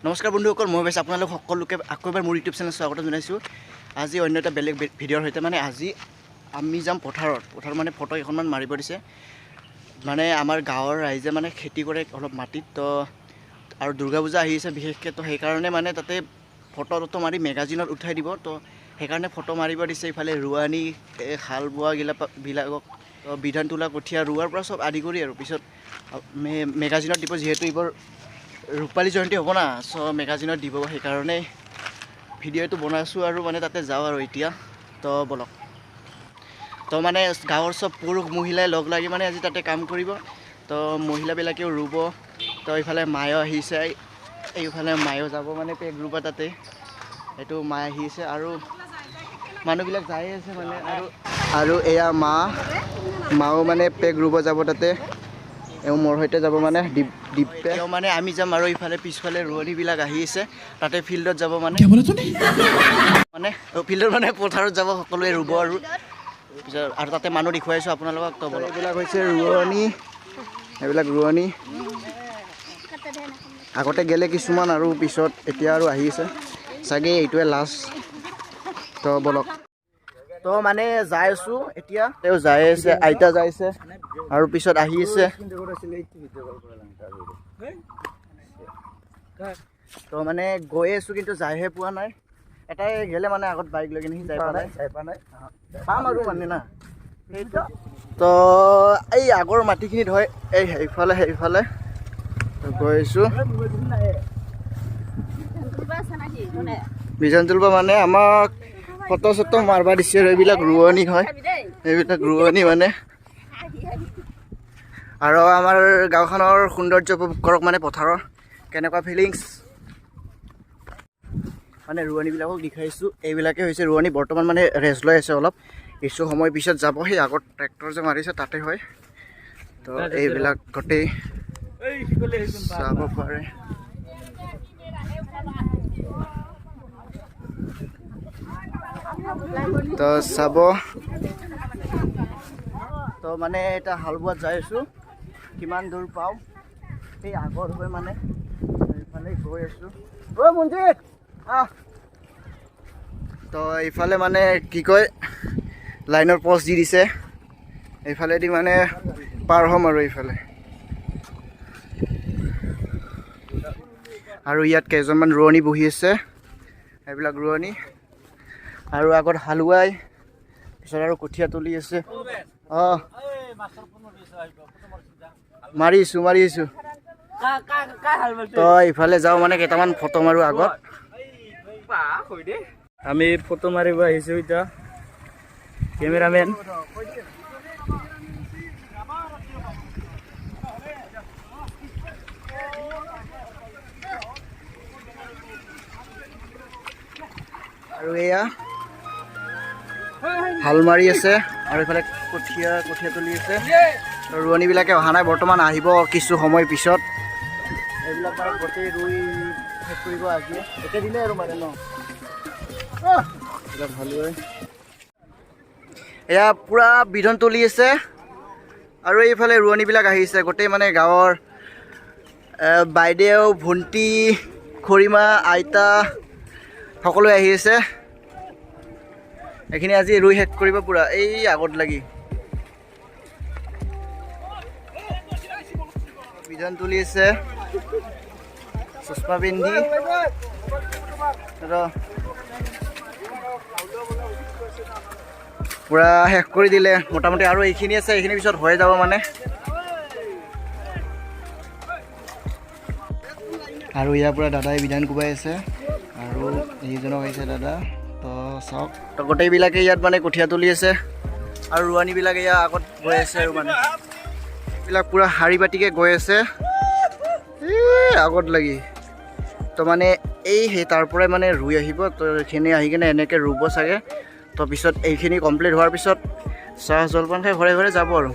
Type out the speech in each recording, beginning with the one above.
নমস্কাৰ বন্ধুসকল, মই বেছ আপোনালোক সকলোকে আকৌ এবাৰ মোৰ ইউটিউব চেনেল স্বাগতম জনাইছোঁ। আজি অন্য এটা বেলেগ ভিডিঅ'ৰ সৈতে মানে আজি আমি যাম পথাৰত মানে ফটো এখনমান মাৰিব দিছে। মানে আমাৰ গাঁৱৰ ৰাইজে মানে খেতি কৰে অলপ মাটিত, তো আৰু দুৰ্গা পূজা আহি আছে বিশেষকৈ, তো সেইকাৰণে মানে তাতে ফটো মাৰি মেগাজিনত উঠাই দিব। তো সেইকাৰণে ফটো মাৰিব দিছে। ইফালে ৰোৱানী হাল বোৱাবিলাকক বিধান তোলা কঠীয়া ৰোৱাৰ পৰা চব আদি কৰি আৰু পিছত মেগাজিনত দিব, যিহেতু এইবোৰ ৰূপালী জয়ন্তী হ'ব না, চ' মেগাজিনত দিব, সেইকাৰণে ভিডিঅ'টো বনাইছোঁ আৰু মানে তাতে যাওঁ আৰু এতিয়া। তো বলক, তো মানে গাঁৱৰ চব পুৰুষ মহিলাই লগ লাগি মানে আজি তাতে কাম কৰিব। তো মহিলাবিলাকেও ৰুব। তো এইফালে মায়ো আহিছে, এইফালে মায়ো যাব মানে পেগ ৰুব তাতে। এইটো মায়ে আহিছে আৰু মানুহবিলাক যাই আছে মানে, আৰু এয়া মাও মানে পেগ ৰুব যাব তাতে। এওঁ মোৰ সৈতে যাব মানে দিপে মানে আমি যাম। আৰু ইফালে পিছফালে ৰোৱনীবিলাক আহি আছে, তাতে ফিল্ডত যাব মানে ফিল্ডত মানে পথাৰত যাব, সকলোৱে ৰুব আৰু পিছত আৰু তাতে মানুহ দেখুৱাইছোঁ আপোনালোকক। তো এইবিলাক হৈছে এইবিলাক ৰোৱনী আগতে গেলে কিছুমান, আৰু পিছত এতিয়া আৰু আহি আছে চাগে, এইটোৱে লাষ্ট। তো বলক, তো মানে যাই আছোঁ এতিয়া, তেওঁ যাই আছে, আইতা যাই আছে আৰু পিছত আহি আছে। তো মানে গৈ আছোঁ কিন্তু যাইহে পোৱা নাই। এটাই গেলে মানে আগত বাইক লৈ কিনে সি যাই পোৱা নাই পাম আৰু মানে না সেইটো। তো এই আগৰ মাটিখিনিত হয়, এই সেইফালে গৈ আছোঁ। বিজন তুলিব মানে আমাক ফটো চটো মাৰবা দিছে আৰু এইবিলাক ৰোৱনী হয়, এইবিলাক ৰোৱনী মানে। আৰু আমাৰ গাঁওখনৰ সৌন্দৰ্য উপভোগ কৰক, মানে পথাৰৰ কেনেকুৱা ফিলিংছ মানে ৰোৱনীবিলাকক দেখাইছোঁ। এইবিলাকে হৈছে ৰোৱনী, বৰ্তমান মানে ৰেষ্ট লৈ আছে অলপ, কিছু সময় পিছত যাব। সেই আগত ট্ৰেক্টৰ যে মাৰিছে তাতে হয়। তো এইবিলাক গোটেই চাব পাৰে। তো চাব, তো মানে এটা হাল বোৱাত যাই আছোঁ, কিমান দূৰ পাওঁ সেই আগৰ হৈ মানে এইফালে গৈ আছোঁ। মঞ্জিত তো এইফালে মানে কি কয় লাইনৰ পষ্ট দি দিছে, এইফালেদি মানে পাৰ হ'ম আৰু এইফালে। আৰু ইয়াত কেইজনমান ৰোৱনী বহি আছে, এইবিলাক ৰোৱনী। আৰু আগত হালোৱাই, পিছত আৰু কঠীয়া তুলি আছে। মাৰিছোঁ। তো ইফালে যাওঁ মানে কেইটামান ফটো মাৰোঁ আগত। আমি ফটো মাৰিব আহিছোঁ এতিয়া, কেমেৰামেন। আৰু এয়া হাল মাৰি আছে, আৰু এইফালে কঠীয়া তুলি আছে। ৰোৱনীবিলাকে অহা নাই বৰ্তমান, আহিব কিছু সময় পিছত। এইবিলাক মানে গোটেই ৰুই শেষ কৰিব আজি, একেদিনে আৰু মানে ন ভাল হয়। এয়া পূৰা বিধন তুলি আছে, আৰু এইফালে ৰোৱনীবিলাক আহিছে গোটেই, মানে গাঁৱৰ বাইদেউ, ভণ্টি, খুৰীমা, আইতা সকলোৱে আহি আছে। এইখিনি আজি ৰুই শেষ কৰিব পূৰা, এই আগত লাগি বিধান তুলি আছে, চশমা পিন্ধি পূৰা শেষ কৰি দিলে মোটামুটি। আৰু এইখিনি আছে, এইখিনি পিছত হৈ যাব মানে। আৰু ইয়াৰ পৰা দাদাই বিধান কোবাই আছে, আৰু এইজনক আহিছে দাদা। তো চাওক, তো গোটেইবিলাকে ইয়াত মানে কঠীয়া তুলি আছে, আৰু ৰোৱনীবিলাকে ইয়াৰ আগত গৈ আছে আৰু মানে এইবিলাক পূৰা শাৰী পাতিকৈ গৈ আছে আগত লাগি। তো মানে সেই তাৰ পৰাই মানে ৰুই আহিব। তো এইখিনি আহি কিনে এনেকৈ ৰুব চাগে। তো পিছত এইখিনি কমপ্লিট হোৱাৰ পিছত চাহ জলপান খাই ঘৰে ঘৰে যাব আৰু।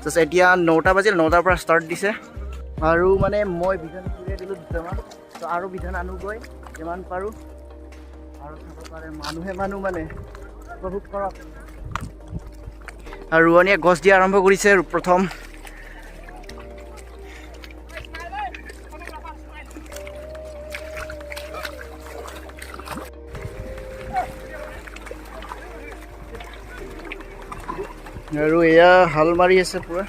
তাৰপিছত এতিয়া 9টা বাজিল, 9টাৰ পৰা ষ্টাৰ্ট দিছে। আৰু মানে মই বিধান ঘূৰিয়াই দিলোঁ দুটামান, তো আৰু বিধান আনোগৈ যিমান পাৰোঁ। আৰু চাব পাৰে মানুহ মানে উপভোগ কৰক। আৰু ৰোৱনীয়ে গছ দিয়া আৰম্ভ কৰিছে প্ৰথম। আৰু এয়া হাল মাৰি আছে পুৰা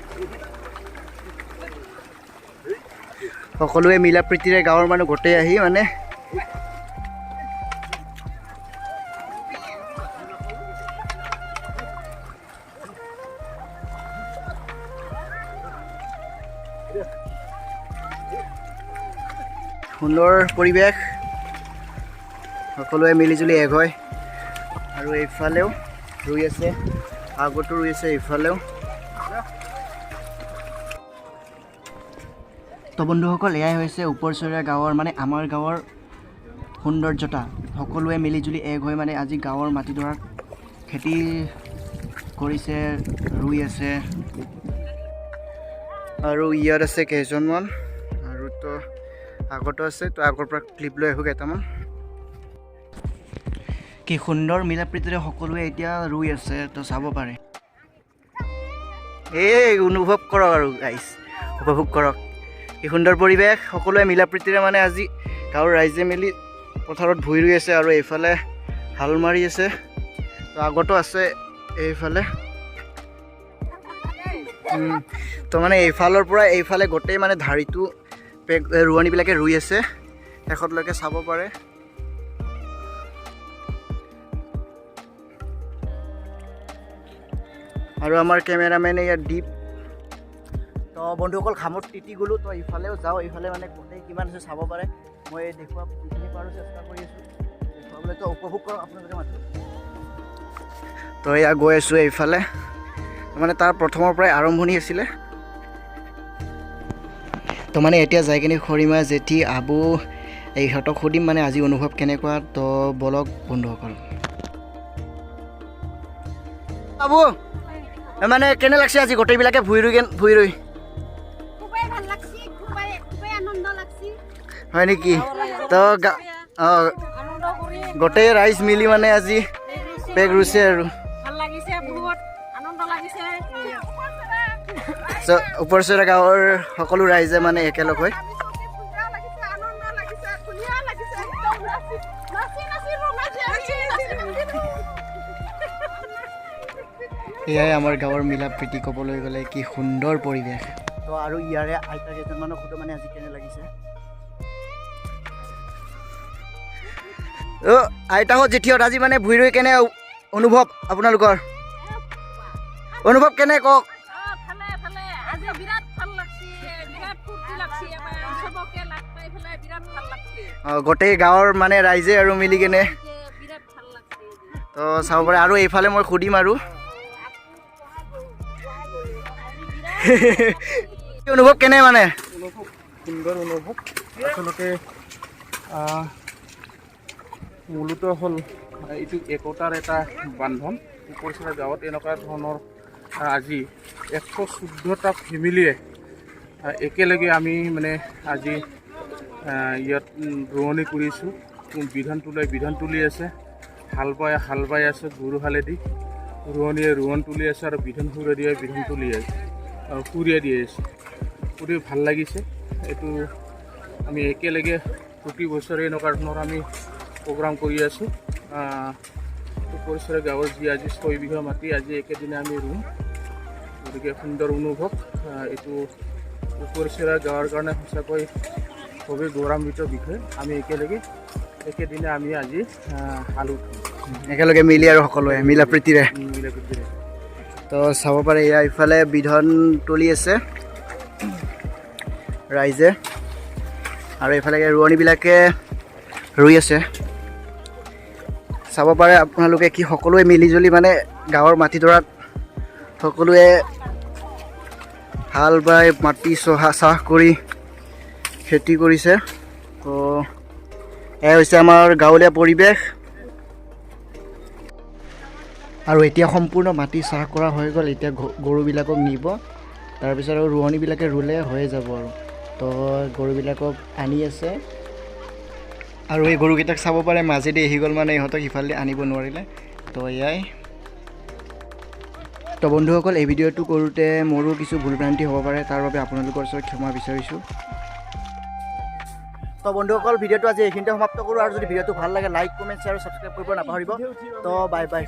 সকলোৱে মিলা প্ৰীতিৰে গাঁৱৰ মানুহ গোটেই আহি মানে সুন্দৰ পৰিৱেশ সকলোৱে মিলিজুলি এক হয় আৰু এইফালেও ৰুই আছে আগতো ৰুই আছে এইফালেও তো বন্ধুসকল এয়াই হৈছে উপৰচৰীয়া গাঁৱৰ মানে আমাৰ গাঁৱৰ সৌন্দৰ্যতা সকলোৱে মিলিজুলি এক হৈ মানে আজি গাঁৱৰ মাটিডৰাত খেতি কৰিছে ৰুই আছে আৰু ইয়াত আছে কেইজনমান আৰু তো আগতো আছে তো আগৰ পৰা ক্লিপ লৈ আহোঁ কেইটামান কি সুন্দৰ মিলা প্ৰীতিৰে সকলোৱে এতিয়া ৰুই আছে তো চাব পাৰে এই অনুভৱ কৰক আৰু গাইজ উপভোগ কৰক কি সুন্দৰ পৰিৱেশ সকলোৱে মিলা প্ৰীতিৰে মানে আজি গাঁৱৰ ৰাইজে মিলি পথাৰত ভূঁই ৰুই আছে আৰু এইফালে হাল মাৰি আছে তো আগতো আছে এইফালে তো মানে এইফালৰ পৰা এইফালে গোটেই মানে ধাৰিটো ৰোৱনীবিলাকে ৰুই আছে শেষতলৈকে চাব পাৰে আৰু আমাৰ কেমেৰামেনে ইয়াত দ্বীপ তো বন্ধুসকল খামত তিতি গ'লোঁ তো ইফালেও যাওঁ এইফালে মানে গোটেই কিমান আছে চাব পাৰে মই দেখুওৱা যিখিনি পাৰোঁ চেষ্টা কৰি আছোঁ দেখুৱাবলৈ তো উপভোগ কৰক আপোনালোকে মাত্ৰ তো এয়া গৈ আছোঁ এইফালে মানে তাৰ প্ৰথমৰ পৰাই আৰম্ভণি আছিলে তো মানে এতিয়া যাই কিনে খৰিমা জেঠি আবু ইহঁতক সুধিম মানে আজি অনুভৱ কেনেকুৱা তো বলক বন্ধুসকল আবু মানে কেনে লাগছে আজি গোটেইবিলাকে ভূঁই ৰুই হয় নেকি তো গোটেই ৰাইজ মিলি মানে আজি পেগ ৰুইছে আৰু উপৰচৰা গাঁৱৰ সকলো ৰাইজে মানে একেলগ হৈ এয়াই আমাৰ গাঁৱৰ মিলা প্ৰীতি ক'বলৈ গ'লে কি সুন্দৰ পৰিৱেশ তো আৰু ইয়াৰে আইতা কেইজনমানক সুধো মানে আজি কেনে লাগিছে আইতাহঁত জেঠিহঁত আজি মানে ভূঁই ৰুই কেনে অনুভৱ আপোনালোকৰ অনুভৱ কেনে কওক গোটেই গাঁৱৰ মানে ৰাইজে আৰু মিলি কেনে তো চাব পাৰে আৰু এইফালে মই সুধিম আৰু অনুভৱ কেনে মানে সুন্দৰ অনুভৱ আচলতে মূলতঃ হ'ল এইটো একতাৰ এটা বান্ধন উপৰচৰা গাঁৱত এনেকুৱা ধৰণৰ আজি 114টা ফেমিলিয়ে একেলগে আমি মানে আজি ইয়াত ৰোৱনী কৰিছোঁ বিধান তুলি আছে হাল বাই আছে গৰু হালেদি ৰোৱনীয়ে ৰোৱন তুলি আছে আৰু বিধান সুৰিয়াই তুলি আছে সুৰিয়াই দি আছে খুব ভাল লাগিছে এইটো আমি একেলগে প্ৰতি বছৰে এনেকুৱা ধৰণৰ আমি প্ৰগ্ৰাম কৰি আছোঁ উপৰচৰা গাঁৱৰ যি আজি 6 বিঘা মাটি আজি একেদিনে আমি ৰুম গতিকে সুন্দৰ অনুভৱ এইটো উপৰচৰা গাঁৱৰ কাৰণে সঁচাকৈ খুবেই গৌৰৱান্বিত বিষয় আমি একেদিনে আমি আজি হাল উঠাম একেলগে মিলি আৰু সকলোৱে মিলা প্ৰীতিৰে তো চাব পাৰে এয়া ইফালে বিধান তুলি আছে ৰাইজে আৰু এইফালে ৰোৱনীবিলাকে ৰুই আছে চাব পাৰে আপোনালোকে কি সকলোৱে মিলিজুলি মানে গাঁৱৰ মাটিডৰাত সকলোৱে হাল বাই মাটি চাহ কৰি খেতি কৰিছে তো এয়া হৈছে আমাৰ গাঁৱলীয়া পৰিৱেশ আৰু এতিয়া সম্পূৰ্ণ মাটি চাহ কৰা হৈ গ'ল এতিয়া গৰুবিলাকক নিব তাৰপিছত আৰু ৰোৱনীবিলাকে ৰুলে হৈয়ে যাব আৰু তো গৰুবিলাকক আনি আছে আৰু এই গৰুকেইটাক চাব পাৰে মাজেদি আহি গ'ল মানে ইহঁতক সিফালে আনিব নোৱাৰিলে তো এয়াই তো বন্ধুসকল এই ভিডিঅ'টো কৰোঁতে মোৰো কিছু ভুল ভ্ৰান্তি হ'ব পাৰে তাৰ বাবে আপোনালোকৰ ওচৰত ক্ষমা বিচাৰিছোঁ তো বন্ধুসকল ভিডিঅ'টো আজি এইখিনিতে সমাপ্ত কৰোঁ আৰু যদি ভিডিঅ'টো ভাল লাগে লাইক কমেণ্ট শ্বেয়াৰ আৰু ছাবস্ক্ৰাইব কৰিব নাপাহৰিব তো বাই বাই